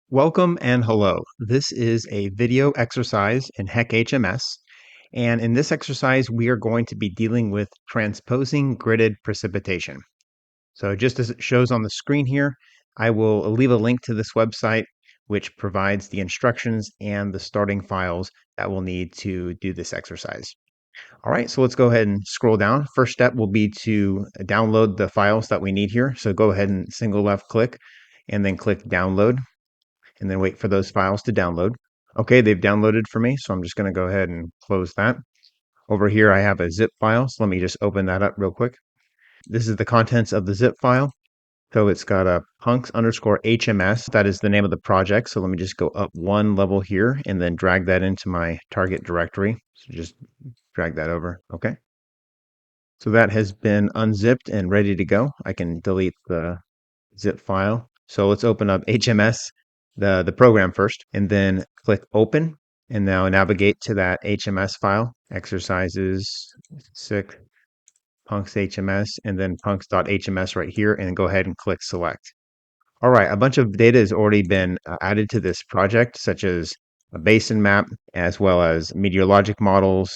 Welcome and hello. This is a video exercise in HEC HMS. And in this exercise, we are going to be dealing with transposing gridded precipitation. So just as it shows on the screen here, I will leave a link to this website, which provides the instructions and the starting files that we'll need to do this exercise. All right, so let's go ahead and scroll down. First step will be to download the files that we need here. So go ahead and single left click and then click download and then wait for those files to download. Okay, they've downloaded for me, so I'm just going to go ahead and close that. Over here, I have a zip file, so let me just open that up real quick. This is the contents of the zip file. So it's got a punks underscore HMS. That is the name of the project. So let me just go up one level here and then drag that into my target directory. So just drag that over. Okay. So that has been unzipped and ready to go. I can delete the zip file. So let's open up HMS, the program first, and then click open. And now navigate to that HMS file, exercises 6, punks HMS, and then punks.hms right here, and go ahead and click select. All right, a bunch of data has already been added to this project, such as a basin map, as well as meteorologic models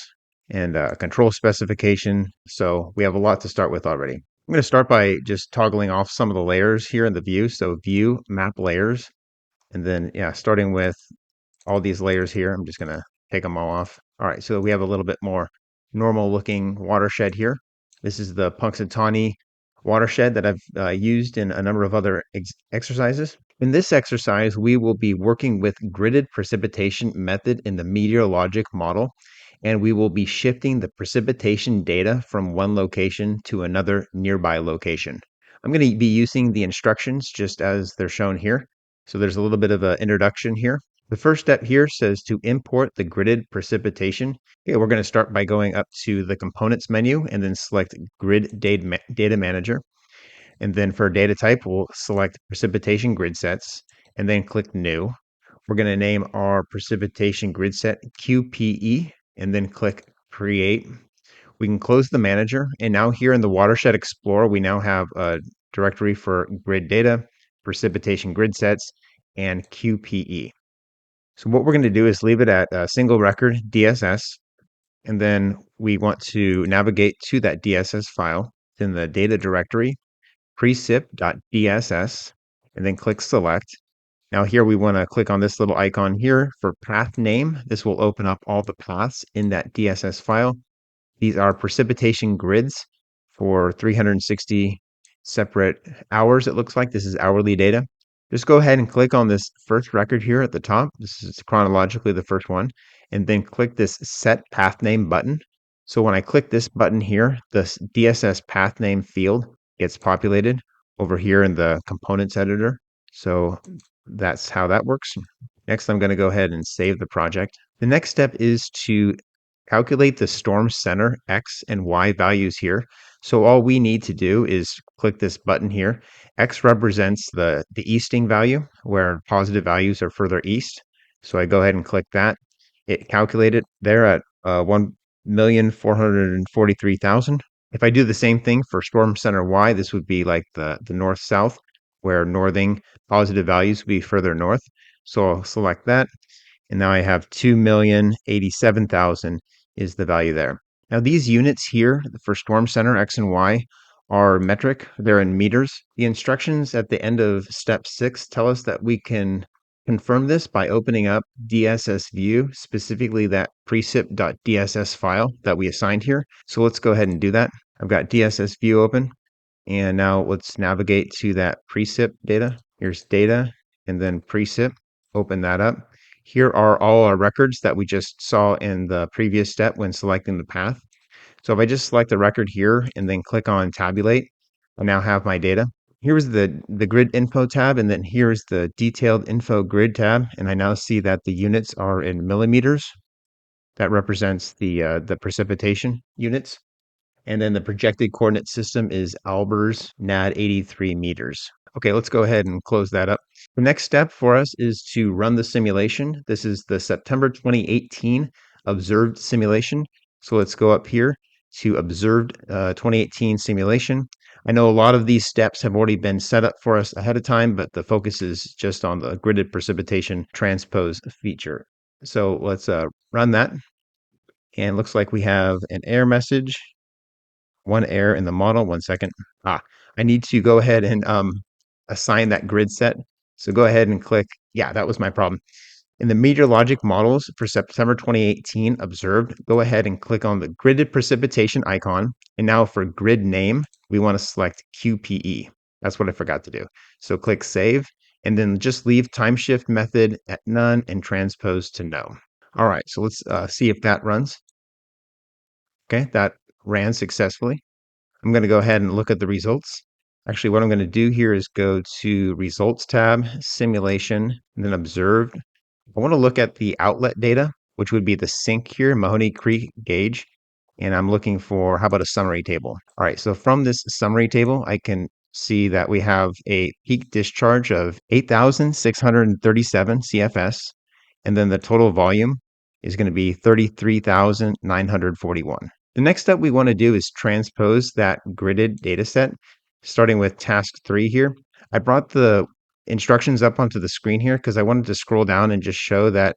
and a control specification. So we have a lot to start with already. I'm going to start by just toggling off some of the layers here in the view. So view, map layers, and then starting with all these layers here, I'm just going to take them all off. All right, so we have a little bit more normal looking watershed here. This is the Punxsutawney watershed that I've used in a number of other exercises. In this exercise, we will be working with gridded precipitation method in the meteorologic model, and we will be shifting the precipitation data from one location to another nearby location. I'm going to be using the instructions just as they're shown here. So there's a little bit of an introduction here. The first step here says to import the gridded precipitation. Okay, we're going to start by going up to the components menu and then select grid data manager. And then for data type, we'll select precipitation grid sets and then click new. We're going to name our precipitation grid set QPE and then click create. We can close the manager. And now here in the Watershed Explorer, we now have a directory for grid data, precipitation grid sets, and QPE. So what we're going to do is leave it at a single record DSS, and then we want to navigate to that DSS file in the data directory, precip.dss, and then click select. Now here we want to click on this little icon here for path name. This will open up all the paths in that DSS file. These are precipitation grids for 360 separate hours, it looks like. This is hourly data. Just go ahead and click on this first record here at the top. This is chronologically the first one. And then click this Set Path Name button. So when I click this button here, the DSS path name field gets populated over here in the components editor. So that's how that works. Next, I'm going to go ahead and save the project. The next step is to calculate the storm center X and Y values here. So all we need to do is click this button here. X represents the easting value, where positive values are further east. So I go ahead and click that. It calculated there at 1,443,000. If I do the same thing for storm center Y, this would be like the north-south, where northing positive values would be further north. So I'll select that. And now I have 2,087,000 is the value there. Now these units here for storm center X and Y are metric. They're in meters. The instructions at the end of step 6 tell us that we can confirm this by opening up DSS view, specifically that precip.dss file that we assigned here. So let's go ahead and do that. I've got DSS view open, and now let's navigate to that precip data. Here's data and then precip. Open that up. Here are all our records that we just saw in the previous step when selecting the path. So if I just select the record here and then click on tabulate, I now have my data. Here's the grid info tab, and then here's the detailed info grid tab. And I now see that the units are in millimeters. That represents the precipitation units. And then the projected coordinate system is Albers NAD 83 meters. Okay, let's go ahead and close that up. The next step for us is to run the simulation. This is the September 2018 observed simulation. So let's go up here to observed 2018 simulation. I know a lot of these steps have already been set up for us ahead of time, but the focus is just on the gridded precipitation transpose feature. So let's run that. And looks like we have an error message, one error in the model. 1 second. I need to go ahead and assign that grid set. So go ahead and click. Yeah, that was my problem. In the meteorologic models for September 2018 observed, go ahead and click on the gridded precipitation icon. And now for grid name, we want to select QPE. That's what I forgot to do. So click save, and then just leave time shift method at none and transpose to no. All right, so let's see if that runs. Okay, that ran successfully. I'm going to go ahead and look at the results. Actually, what I'm going to do here is go to Results tab, Simulation, and then Observed. I want to look at the outlet data, which would be the sink here, Mahoney Creek gauge. And I'm looking for, how about a summary table? All right, so from this summary table, I can see that we have a peak discharge of 8,637 CFS, and then the total volume is going to be 33,941. The next step we want to do is transpose that gridded data set, starting with task 3 here. I brought the instructions up onto the screen here because I wanted to scroll down and just show that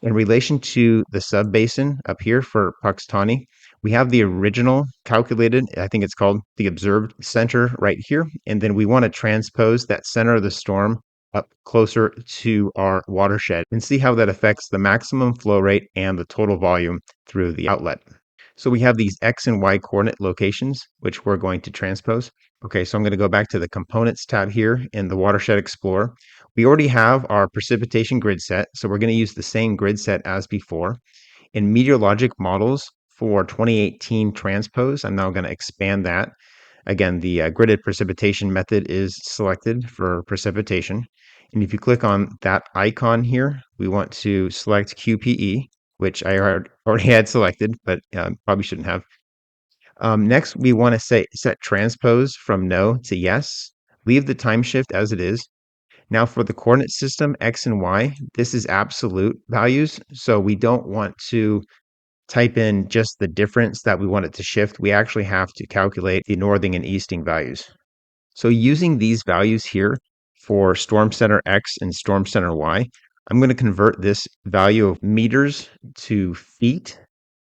in relation to the subbasin up here for Puxtani, we have the original calculated, I think it's called the observed center right here. And then we want to transpose that center of the storm up closer to our watershed and see how that affects the maximum flow rate and the total volume through the outlet. So we have these X and Y coordinate locations, which we're going to transpose. Okay, so I'm going to go back to the Components tab here in the Watershed Explorer. We already have our precipitation grid set, so we're going to use the same grid set as before. In meteorologic models for 2018 transpose, I'm now going to expand that. Again, the gridded precipitation method is selected for precipitation. And if you click on that icon here, we want to select QPE, which I already had selected, but probably shouldn't have. Next, we want to set transpose from no to yes. Leave the time shift as it is. Now for the coordinate system, X and Y, this is absolute values. So we don't want to type in just the difference that we want it to shift. We actually have to calculate the northing and easting values. So using these values here for storm center X and storm center Y, I'm going to convert this value of meters to feet.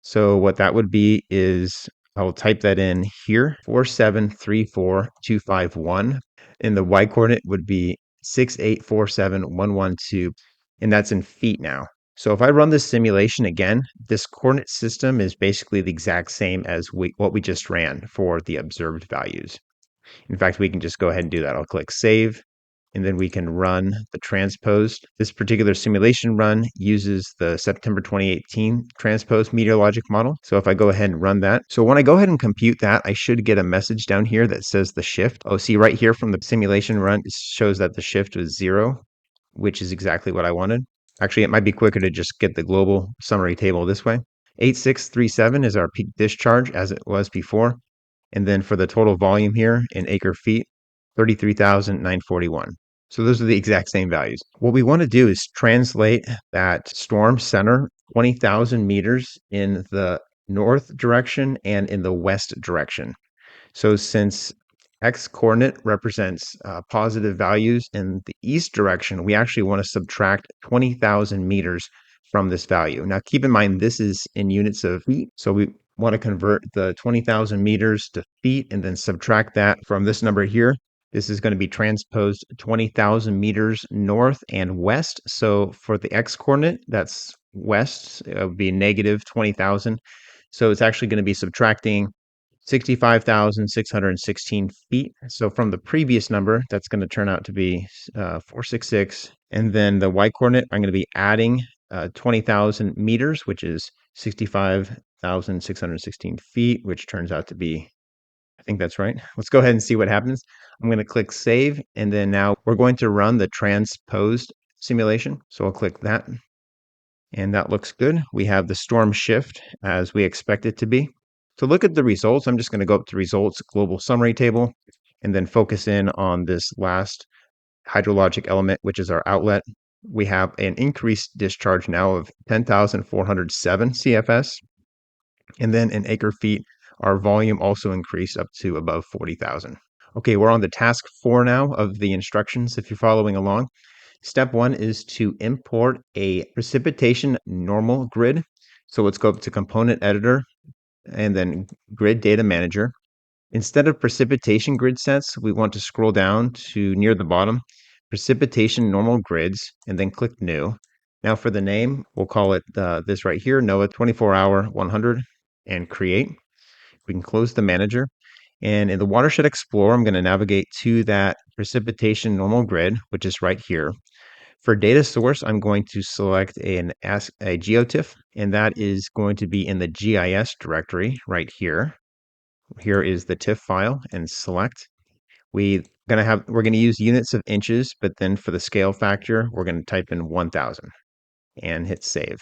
So what that would be is I will type that in here, 4734251. And the Y coordinate would be 6847112. And that's in feet now. So if I run this simulation again, this coordinate system is basically the exact same as what we just ran for the observed values. In fact, we can just go ahead and do that. I'll click save, and then we can run the transpose. This particular simulation run uses the September 2018 transpose meteorologic model. So if I go ahead and run that, so when I go ahead and compute that, I should get a message down here that says the shift. Oh, see right here from the simulation run, it shows that the shift was 0, which is exactly what I wanted. Actually, it might be quicker to just get the global summary table this way. 8637 is our peak discharge as it was before. And then for the total volume here in acre feet, 33,941. So those are the exact same values. What we want to do is translate that storm center 20,000 meters in the north direction and in the west direction. So since X coordinate represents positive values in the east direction, we actually want to subtract 20,000 meters from this value. Now, keep in mind, this is in units of feet. So we want to convert the 20,000 meters to feet and then subtract that from this number here. This is going to be transposed 20,000 meters north and west. So for the X coordinate, that's west, it would be negative 20,000. So it's actually going to be subtracting 65,616 feet. So from the previous number, that's going to turn out to be 466. And then the Y coordinate, I'm going to be adding 20,000 meters, which is 65,616 feet, which turns out to be, I think that's right. Let's go ahead and see what happens. I'm going to click save. And then now we're going to run the transposed simulation. So I'll click that. And that looks good. We have the storm shift as we expect it to be. To look at the results, I'm just going to go up to Results, Global Summary Table, and then focus in on this last hydrologic element, which is our outlet. We have an increased discharge now of 10,407 CFS. And then in acre feet, our volume also increased up to above 40,000. Okay, we're on the task 4 now of the instructions if you're following along. Step 1 is to import a precipitation normal grid. So let's go up to Component Editor and then Grid Data Manager. Instead of precipitation grid sets, we want to scroll down to near the bottom, precipitation normal grids, and then click New. Now for the name, we'll call it this right here, NOAA 24-hour 100, and create. We can close the manager. And in the Watershed Explorer, I'm going to navigate to that precipitation normal grid, which is right here. For data source, I'm going to select a geotiff, and that is going to be in the GIS directory right here. Here is the TIFF file and select. We're going to use units of inches, but then for the scale factor, we're going to type in 1000 and hit save.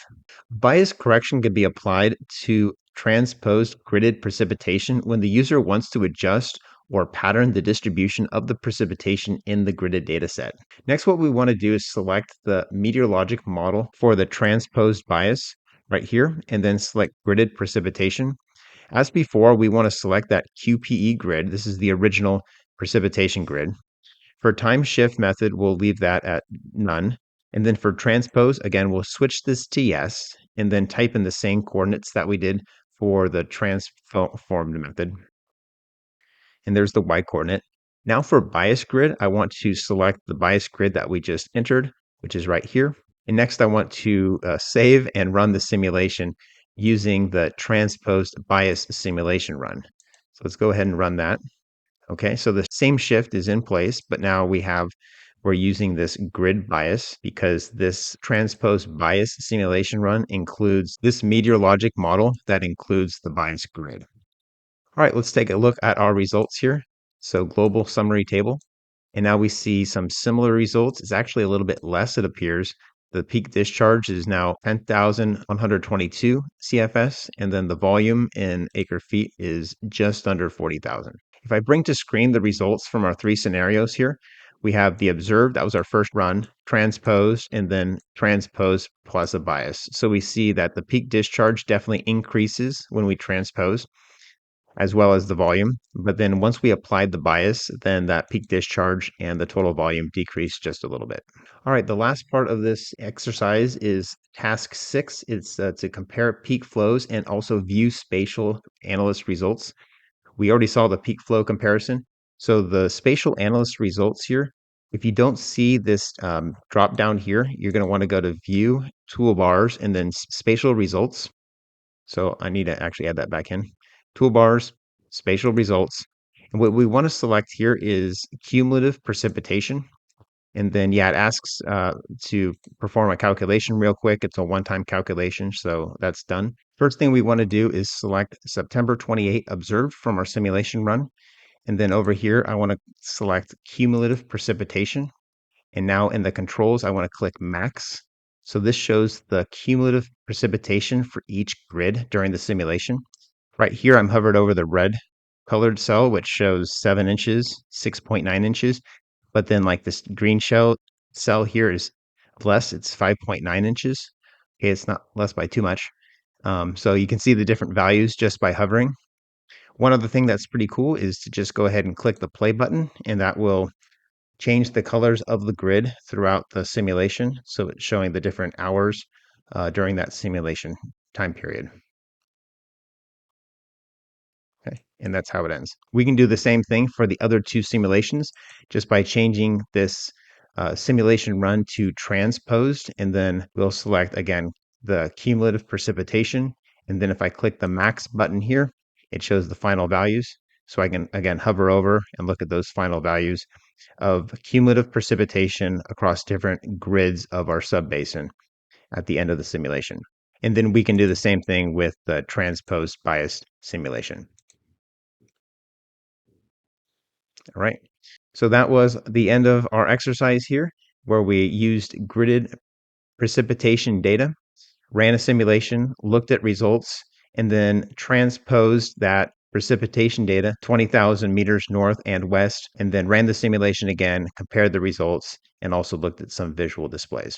Bias correction can be applied to transposed gridded precipitation when the user wants to adjust or pattern the distribution of the precipitation in the gridded dataset. Next, what we want to do is select the meteorologic model for the transposed bias right here, and then select gridded precipitation. As before, we want to select that QPE grid. This is the original precipitation grid. For time shift method, we'll leave that at none. And then for transpose, again, we'll switch this to yes, and then type in the same coordinates that we did for the transformed method. And there's the y coordinate. Now for bias grid, I want to select the bias grid that we just entered, which is right here. And next I want to save and run the simulation using the transposed bias simulation run. So let's go ahead and run that. Okay, so the same shift is in place, but now we're using this grid bias because this transposed bias simulation run includes this meteorologic model that includes the bias grid. All right, let's take a look at our results here. So global summary table. And now we see some similar results. It's actually a little bit less, it appears. The peak discharge is now 10,122 CFS, and then the volume in acre feet is just under 40,000. If I bring to screen the results from our 3 scenarios here, we have the observed, that was our first run, transposed, and then transposed plus a bias. So we see that the peak discharge definitely increases when we transpose, as well as the volume. But then once we applied the bias, then that peak discharge and the total volume decreased just a little bit. All right, the last part of this exercise is task 6. It's to compare peak flows and also view spatial analyst results. We already saw the peak flow comparison. So the spatial analyst results here, if you don't see this drop down here, you're going to want to go to View, Toolbars, and then Spatial Results. So I need to actually add that back in. Toolbars, Spatial Results. And what we want to select here is cumulative precipitation. And then, yeah, it asks to perform a calculation real quick. It's a one-time calculation, so that's done. First thing we want to do is select September 28 observed from our simulation run. And then over here, I want to select cumulative precipitation. And now in the controls, I want to click max. So this shows the cumulative precipitation for each grid during the simulation. Right here, I'm hovered over the red colored cell, which shows 7 inches, 6.9 inches. But then like this green cell here is less, it's 5.9 inches. Okay, it's not less by too much. So you can see the different values just by hovering. One other thing that's pretty cool is to just go ahead and click the play button, and that will change the colors of the grid throughout the simulation. So it's showing the different hours during that simulation time period. Okay, and that's how it ends. We can do the same thing for the other 2 simulations just by changing this simulation run to transposed, and then we'll select again the cumulative precipitation. And then if I click the max button here, it shows the final values. So I can again hover over and look at those final values of cumulative precipitation across different grids of our subbasin at the end of the simulation. And then we can do the same thing with the transposed biased simulation. All right. So that was the end of our exercise here, where we used gridded precipitation data, ran a simulation, looked at results, and then transposed that precipitation data 20,000 meters north and west, and then ran the simulation again, compared the results, and also looked at some visual displays.